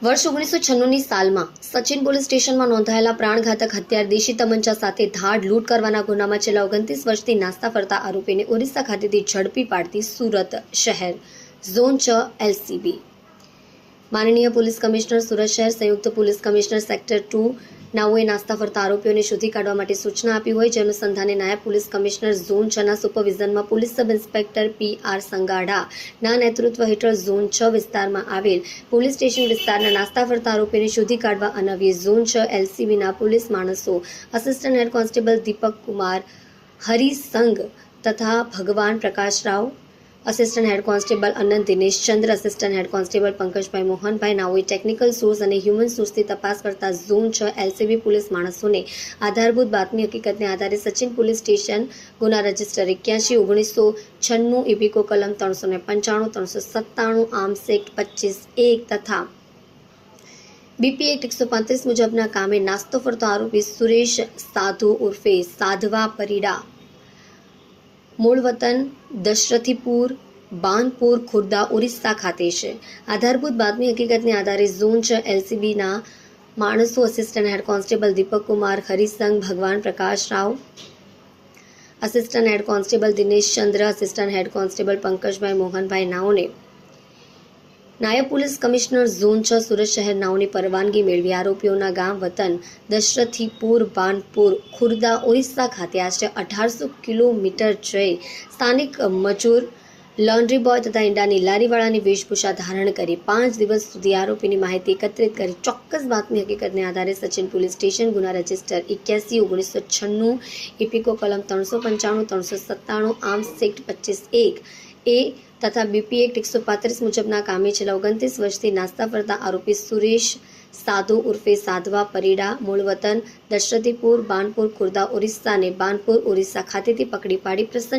વર્ષ 1996ની સાલમાં સચિન પોલીસ સ્ટેશનમાં નોંધાયેલા પ્રાણઘાતક હત્યાર દેશી તમંચા સાથે ધાડ લૂંટ કરવાના ગુનામાં છેલ્લા 29 વર્ષથી નાસ્તા ફરતા આરોપીને ઓરિસ્સા ખાતેથી ઝડપી પાડતી સુરત શહેર ઝોન 6 એલસીબી માનનીય પોલીસ કમિશનર સુરત શહેર સંયુક્ત પોલીસ કમિશનર સેક્ટર 2 નાઓએ નાસ્તા ફરતા આરોપીઓને શોધી કાઢવા માટે સૂચના આપી હોય, જે અનુસંધાને નાયબ પોલીસ કમિશનર ઝોન 6ના સુપરવિઝનમાં પોલીસ સબ ઇન્સ્પેક્ટર PR સંગાડાના નેતૃત્વ હેઠળ ઝોન 6 વિસ્તારમાં આવેલ પોલીસ સ્ટેશન વિસ્તારના નાસ્તા ફરતા આરોપીઓને શોધી કાઢવા અનવ્ય ઝોન 6 એલસીબીના પોલીસ માણસો assistant head constable Deepak Kumar Harisangh તથા Bhagwan Prakashrao, assistant head constable Anant Dinesh Chandra, assistant head constable Pankajbhai Mohanbhai નાઓએ ટેકનિકલ સોર્સ અને હ્યુમન સોર્સથી તપાસ કરતા ઝોન 6 એલસીબી પોલીસ માણસોને આધારભૂત બાતમી હકીકતને આધારે સચિન પોલીસ સ્ટેશન ગુના રજિસ્ટર 81/1996 ઇપીકો કલમ 395, 397 આર્મ્સ એક્ટ 25(1) તથા બીપી એક્ટ 135 મુજબના કામે નાસ્તો ફરતો આરોપી સુરેશ સાધુ ઉર્ફે સાધવા પરીડા, મૂળ વતન દશરથીપુર, બાનપુર, ખુર્દા, ઓરિસ્સા ખાતે છે. આધારભૂત બાતમી હકીકતને આધારે ઝોન 6 એલસીબીના માણસો assistant head constable Deepak Kumar Harisangh, Bhagwan Prakashrao, assistant head constable Dinesh Chandra, assistant head constable Pankajbhai Mohanbhai નાઓને નાયબ પોલીસ કમિશનર ઝોન 6 સુરત શહેર નાઓની પરવાનગી મેળવી આરોપીઓના ગામ વતન દશરથીપુર, બાનપુર, ખુર્દા, ઓરિસ્સા ખાતે આશરે 1800 કિલોમીટર જઈ સ્થાનિક મજૂર, લોન્ડ્રી બોય તથા ઈંડાની લારીવાળાની વેશભૂષા ધારણ કરી 5 દિવસ સુધી આરોપીની માહિતી એકત્રિત કરી ચોક્કસ બાતમી હકીકતને આધારે સચિન પોલીસ સ્ટેશન ગુના રજિસ્ટર 81/1996 ઇપીકો કલમ 395, 397 આર્મ્સ એક્ટ 25(1) તથા બીપી એક્ટ 135 મુજબના કામે છેલ્લા 29 વર્ષથી નાસ્તા ફરતા આરોપી સુરેશ સાધુ ઉર્ફે સાધવા પરીડા, મૂળ વતન દશરથીપુર, બાનપુર, ખુર્દા, ઓરિસ્સાને બાનપુર, ઓરિસ્સા ખાતેથી પકડી પાડી પ્રસન્ન